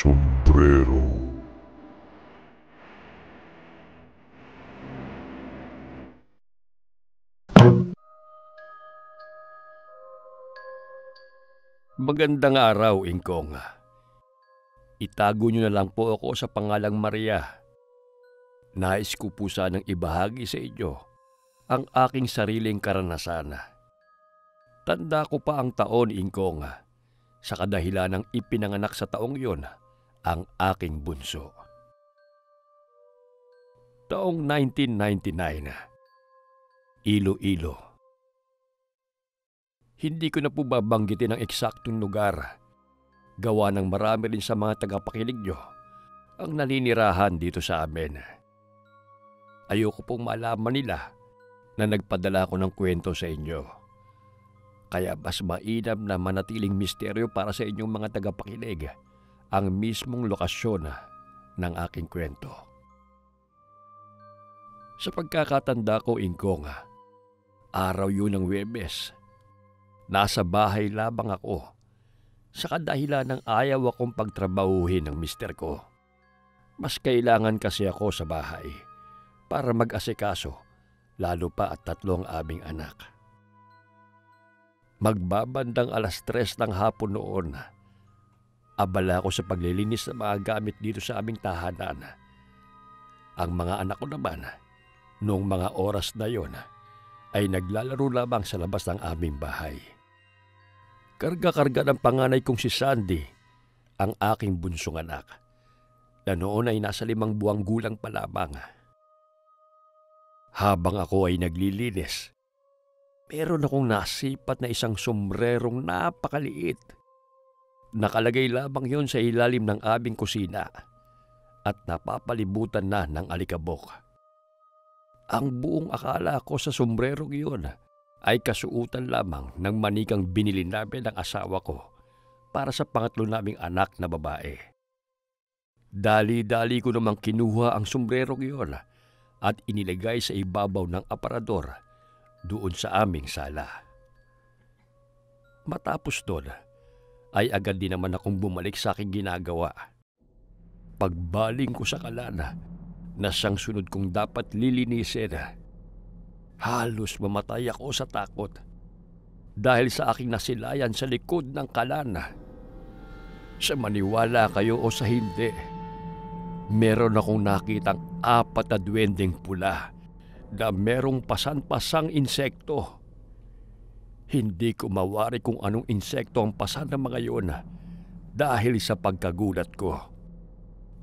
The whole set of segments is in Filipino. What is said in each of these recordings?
sombrero. Magandang araw, Ingkong. Itago niyo na lang po ako sa pangalang Maria. Nais ko po sanang ibahagi sa inyo ang aking sariling karanasan. Tanda ko pa ang taon, Ingkong, sa kadahilan ng ipinanganak sa taong yon ang aking bunso. Taong 1999, Iloilo. Hindi ko na po babanggitin ang eksaktong lugar. Gawa ng marami rin sa mga tagapakinig nyo ang naninirahan dito sa amin. Ayoko pong malaman nila na nagpadala ko ng kwento sa inyo. Kaya mas mainam na manatiling misteryo para sa inyong mga tagapakinig ang mismong lokasyon ng aking kwento. Sa pagkakatanda ko, Ingkong, araw yun ng Huwebes. Nasa bahay lamang ako sa kadahilan ng ayaw akong pagtrabahuhin ng mister ko. Mas kailangan kasi ako sa bahay para mag-asikaso, lalo pa at 3 ang aming anak. Magbabandang 3:00 ng hapon noon, abala ko sa paglilinis ng mga gamit dito sa aming tahanan. Ang mga anak ko naman, noong mga oras na yon, ay naglalaro lamang sa labas ng aming bahay. Karga-karga ng panganay kong si Sandy, ang aking bunsong anak, na noon ay nasa 5 buwang gulang pa lamang. Habang ako ay naglilinis, meron akong nasipat na isang sombrerong napakaliit. Nakalagay lamang yon sa ilalim ng aming kusina at napapalibutan na ng alikabok. Ang buong akala ko sa sombrerong iyon ay kasuutan lamang ng manikang binili namin ng asawa ko para sa pangatlo naming anak na babae. Dali-dali ko namang kinuha ang sombrerong iyon at inilagay sa ibabaw ng aparador doon sa aming sala. Matapos doon, ay agad din naman akong bumalik sa aking ginagawa. Pagbaling ko sa kalana na siyang sunod kong dapat lilinisin, halos mamatay ako sa takot dahil sa aking nasilayan sa likod ng kalana. Sa maniwala kayo o sa hindi, meron akong nakitang 4 na duwendeng pula na merong pasan-pasang insekto. Hindi ko mawari kung anong insekto ang pasan ng mga yon dahil sa pagkagulat ko.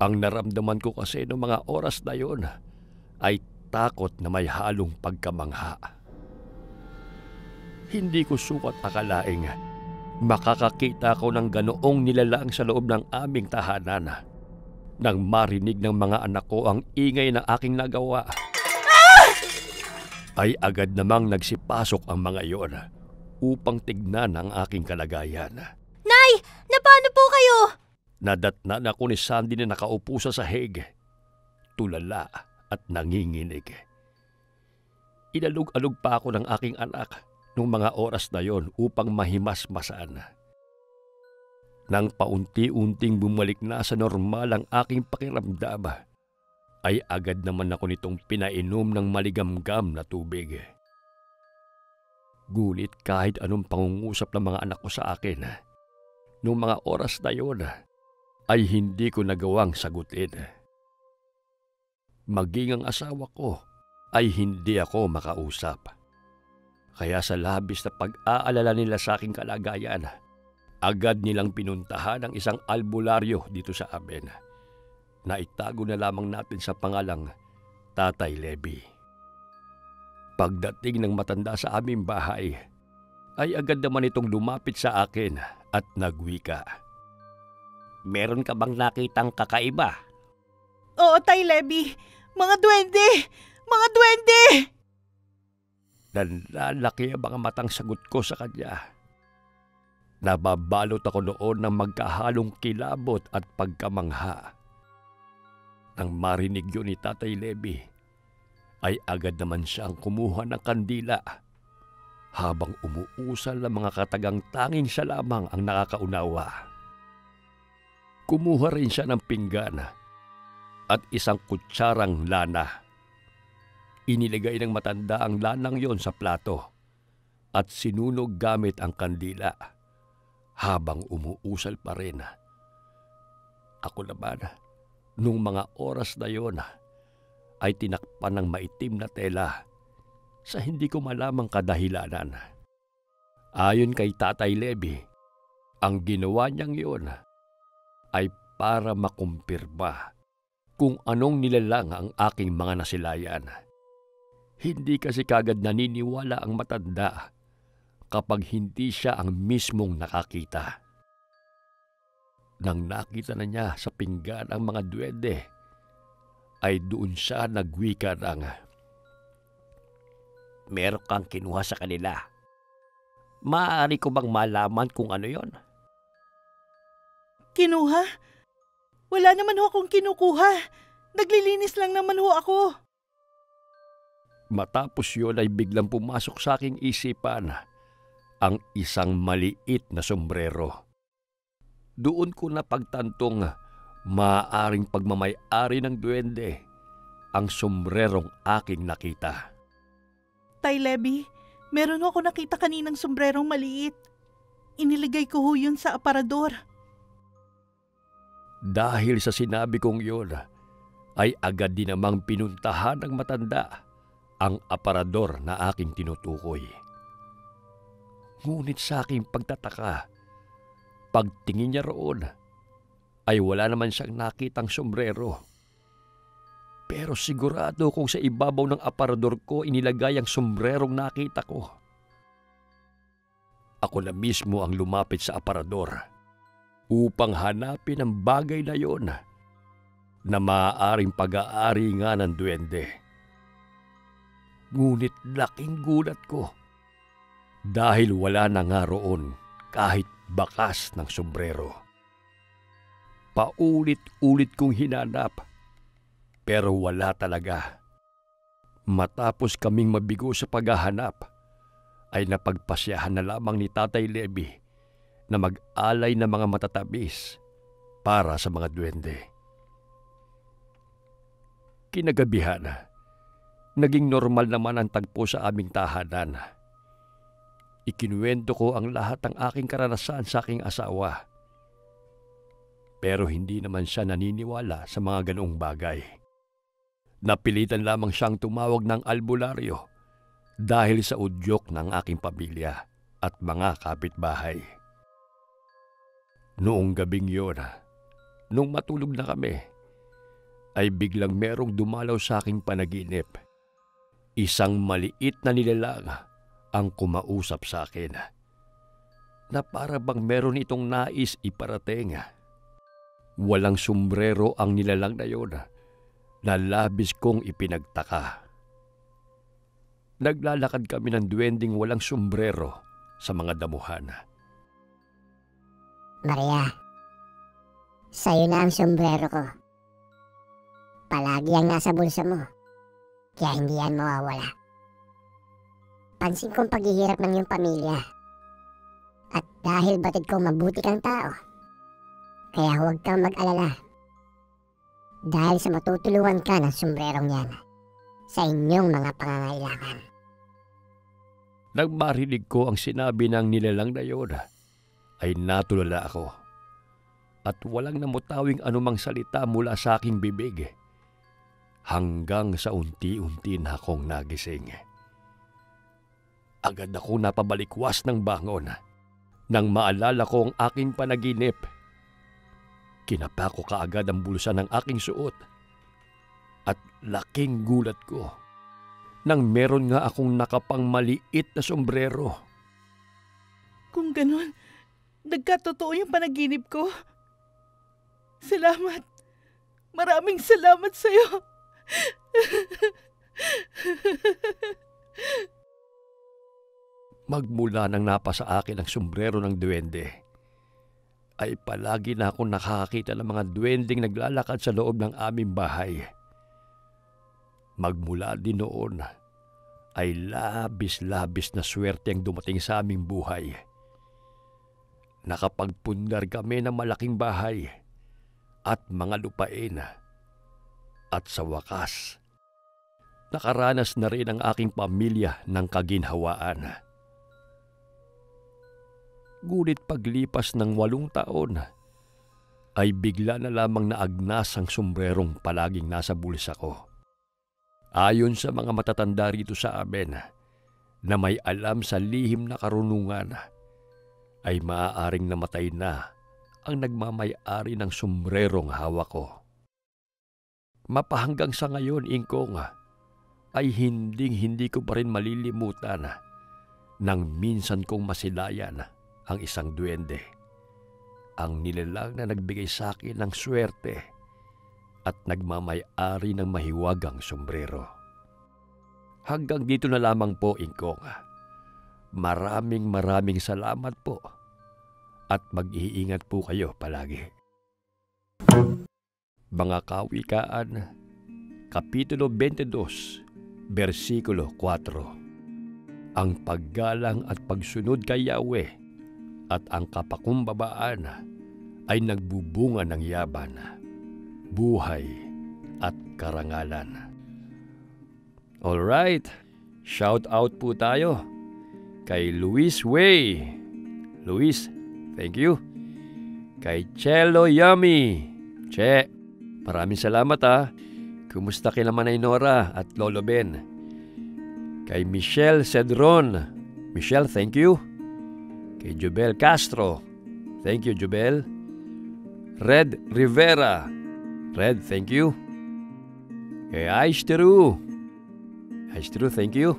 Ang naramdaman ko kasi noong mga oras na yon ay takot na may halong pagkamangha. Hindi ko sukat akalaing makakakita ko ng ganoong nilalang sa loob ng aming tahanan. Nang marinig ng mga anak ko ang ingay na aking nagawa, ay agad namang nagsipasok ang mga iyon upang tignan ang aking kalagayan. Nay! Napano po kayo? Nadatnan ako ni Sandy na nakaupo sa sahig, tulala at nanginginig. Inalog-alog pa ako ng aking anak nung mga oras na yon upang mahimas-masan. Nang paunti-unting bumalik na sa normal ang aking pakiramdam, ay agad naman ako nitong pinainom ng maligamgam na tubig. Ngunit kahit anong pangungusap ng mga anak ko sa akin, nung mga oras na yon, ay hindi ko nagawang sagutin. Maging ang asawa ko ay hindi ako makausap. Kaya sa labis na pag-aalala nila sa aking kalagayan, agad nilang pinuntahan ang isang albularyo dito sa amin na itago na lamang natin sa pangalang Tatay Leby. Pagdating ng matanda sa aming bahay, ay agad naman itong lumapit sa akin at nagwika. "Meron ka bang nakitang kakaiba?" Oo, Tay Leby. Mga duwende! Mga duwende! Nanlalaki ang mga matang sagot ko sa kanya. Nababalot ako noon ng magkahalong kilabot at pagkamangha. Nang marinig yun ni Tatay Leby, ay agad naman siyang kumuha ng kandila habang umuusal ng mga katagang tanging siya lamang ang nakakaunawa. Kumuha rin siya ng pinggan at isang kutsarang lana. Inilagay ng matanda ang lanang yon sa plato at sinunog gamit ang kandila habang umuusal pa rin. Ako naman, nung mga oras na yon, ay tinakpan ng maitim na tela sa hindi ko malamang kadahilanan. Ayon kay Tatay Leby, ang ginawa niyang iyon ay para makumpirma kung anong nilalang ang aking mga nasilayan. Hindi kasi kagad naniniwala ang matanda kapag hindi siya ang mismong nakakita. Nang nakita na niya sa pinggan ang mga duwende, ay doon siya nagwika ng, "Meron kang kinuha sa kanila. Maaari ko bang malaman kung ano yon?" Kinuha? Wala naman ho akong kinukuha. Naglilinis lang naman ho ako. Matapos yun ay biglang pumasok sa aking isipan ang isang maliit na sombrero. Doon ko napagtantong maaaring pagmamay-ari ng duwende ang sombrerong aking nakita. Tay Leby, meron ho ako nakita kaninang sombrerong maliit. Iniligay ko ho yun sa aparador. Dahil sa sinabi kong yun, ay agad din namang pinuntahan ng matanda ang aparador na aking tinutukoy. Ngunit sa aking pagtataka, pagtingin niya roon, ay wala naman siyang nakitang sombrero. Pero sigurado kung sa ibabaw ng aparador ko inilagay ang sombrerong nakita ko. Ako na mismo ang lumapit sa aparador upang hanapin ang bagay na yon na maaaring pag-aari nga ng duwende. Ngunit laking gulat ko dahil wala na nga roon kahit bakas ng sombrero. Paulit-ulit kong hinanap pero wala talaga. Matapos kaming mabigo sa paghahanap, ay napagpasyahan na lamang ni Tatay Leby na mag-alay ng mga matatamis para sa mga duwende. Kinagabihan, naging normal naman ang tagpo sa aming tahanan. Ikinuwento ko ang lahat ng aking karanasan sa aking asawa. Pero hindi naman siya naniniwala sa mga ganoong bagay. Napilitan lamang siyang tumawag ng albularyo dahil sa udyok ng aking pamilya at mga kapitbahay. Noong gabing yun, nung matulog na kami, ay biglang merong dumalaw sa aking panaginip. Isang maliit na nilalang ang kumausap sa akin na para bang meron itong nais iparating. Walang sombrero ang nilalang na yun na labis kong ipinagtaka. Naglalakad kami ng duwending walang sombrero sa mga damuhan. Maria, sa'yo na ang sombrero ko. Palagi ang nasa bulsa mo, kaya hindi yan mawawala. Pansin kong paghihirap ng iyong pamilya. At dahil batid ko mabuti kang tao, kaya huwag kang mag-alala. Dahil sa matutulungan ka ng sombrerong yan sa inyong mga pangangailangan. Nang marinig ko ang sinabi ng nilalang na yun, ay natulala ako. At walang namutawing anumang salita mula sa aking bibig. Hanggang sa unti-unti na akong nagising. Agad ako napabalikwas ng bangon nang maalala ko ang aking panaginip. Kinapa ko kaagad ang bulsa ng aking suot. At laking gulat ko nang meron nga akong nakapang maliit na sombrero. Kung ganun, nagkatotoo yung panaginip ko. Salamat. Maraming salamat sa'yo. Magmula nang napasa akin ang sombrero ng duwende, ay palagi na akong nakakakita ng mga duwending naglalakad sa loob ng aming bahay. Magmula din noon, ay labis-labis na swerte ang dumating sa aming buhay. Nakapagpundar kami ng malaking bahay at mga lupain. At sa wakas, nakaranas na rin ang aking pamilya ng kaginhawaan. Ngunit paglipas ng 8 taon, ay bigla na lamang naagnas ang sombrerong palaging nasa bulsa ko. Ayon sa mga matatanda rito sa amin na may alam sa lihim na karunungan, ay maaaring namatay na ang nagmamay-ari ng sombrerong hawak ko. Mapahanggang sa ngayon, Ingkong, ay hindi ko pa rin malilimutan nang minsan kong masilayan ang isang duwende, ang nilalang na nagbigay sa akin ng swerte at nagmamay-ari ng mahiwagang sombrero. Hanggang dito na lamang po, Ingkong. Maraming salamat po at mag-iingat po kayo palagi. Mga Kawikaan, Kapitulo 22, Versikulo 4. Ang paggalang at pagsunod kay Yahweh at ang kapakumbabaan ay nagbubunga ng yaban, buhay at karangalan. Alright, shout out po tayo kay Luis Way. Luis, thank you. Kay Chelo Yummy. Che, maraming salamat ha. Kumusta kay Manay Nora at Lolo Ben? Kay Michelle Cedron. Michelle, thank you. Kay Jubel Castro. Thank you, Jubel. Red Rivera. Red, thank you. Kay Aishtiru. Aishtiru, thank you.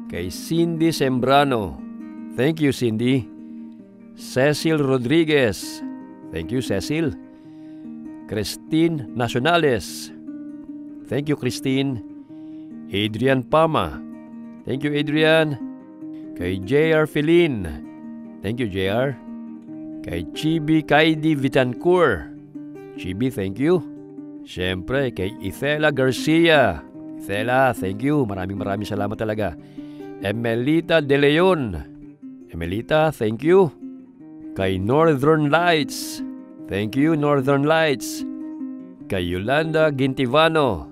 Kay Cindy Sembrano. Thank you, Cindy. Cecil Rodriguez. Thank you, Cecil. Christine Nacionales. Thank you, Christine. Adrian Pama. Thank you, Adrian. Kay J.R. Filin. Thank you, J.R. Kay Chibi Kaidi Vitancourt. Chibi, thank you. Siyempre, kay Ithela Garcia. Ithela, thank you. Maraming salamat talaga. Emelita De Leon. Emelita, thank you. Kay Northern Lights. Thank you, Northern Lights. Kay Yolanda Gintivano.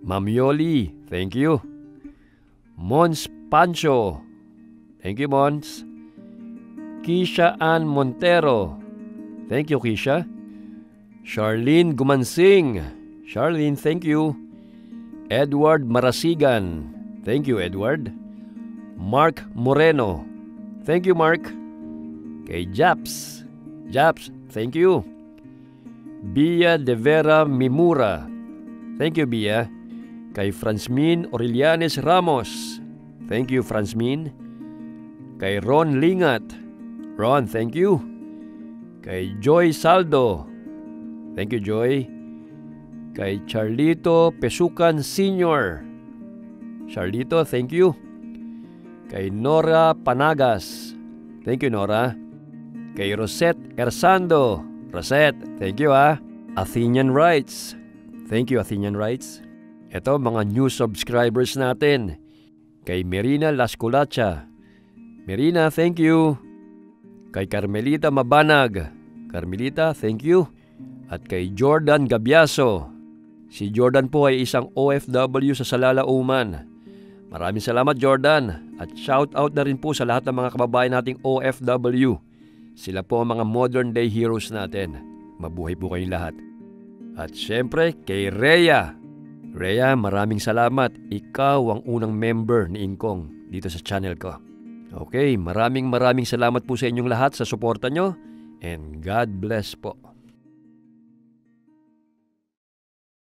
Ma'am Yoli, thank you. Mons Pancho. Thank you, Mons. Kisha Ann Montero. Thank you, Kisha. Charlene Gumansing. Charlene, thank you. Edward Marasigan. Thank you, Edward. Mark Moreno. Thank you, Mark. Kay Japs. Japs, thank you. Bia De Vera Mimura. Thank you, Bia. Kay Francmin Orillanes Ramos. Thank you, Francmin. Kay Ron Lingat. Ron, thank you. Kay Joy Saldo. Thank you, Joy. Kay Charlito Pesukan Sr. Charlito, thank you. Kay Nora Panagas. Thank you, Nora. Kay Rosette Ersando. Rosette, thank you ha. Athenian Rights. Thank you, Athenian Rights. Ito, mga new subscribers natin. Kay Merina Lasculacha. Merina, thank you. Kay Carmelita Mabanag. Carmelita, thank you. At kay Jordan Gabiaso. Si Jordan po ay isang OFW sa Salala, Oman. Maraming salamat, Jordan. At shout out na rin po sa lahat ng mga kababayan nating OFW. Sila po ang mga modern day heroes natin. Mabuhay po kayong lahat. At syempre, kay Rhea. Rhea, maraming salamat. Ikaw ang unang member ni Ingkong dito sa channel ko. Okay, maraming salamat po sa inyong lahat sa suporta nyo. And God bless po.